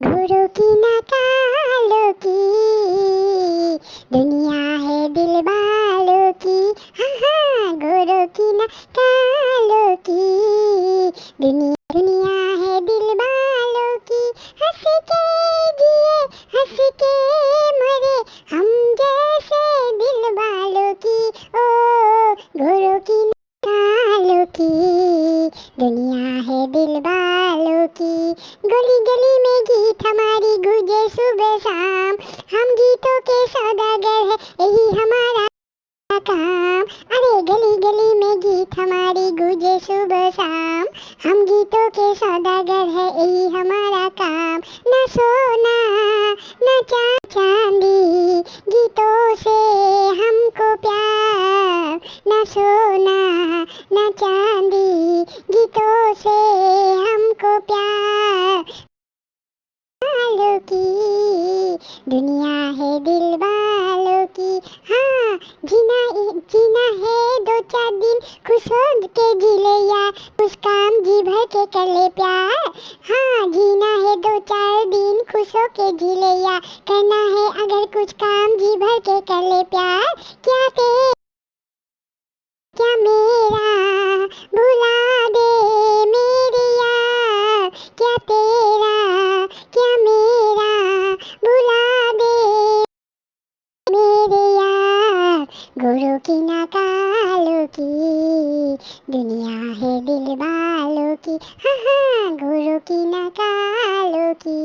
घोड़ों की नकालों की दुनिया है दिल वालों की। हाँ हाँ, घोड़ों की नकालों की दुनिया है दिल वालों की। हंस के जिए हंस के मरे हम जैसे दिल वालों की। ओ घोड़ों की नकालों की दुनिया है दिल वालों की। गली गली में गीत हमारी गूंजे सुबह शाम, हम गीतों के सौदागर है यही हमारा काम। अरे गली गली में गीत हमारी गूंजे सुबह शाम, हम गीतों के सौदागर है यही हमारा काम। न सोना न चांदी गीतों से हमको प्यार, न सोना न चांदी गीतों से हमको प्यार। वालों की दुनिया है दिल वालों की। हाँ, जीना है दो चार दिन खुश हो के जी ले यार, कुछ काम जी भर के कर ले प्यार। हाँ, जीना है दो चार दिन खुश हो के जी ले यार, करना है अगर कुछ काम जी भर के कर ले प्यार। क्या मेरा भुला दे मेरे यार, क्या तेरा क्या मेरा भुला दे मेरे यार। घोड़ों की नकालों की दुनिया है दिल वालों की। हाँ हाँ, घोड़ों की नकालों की।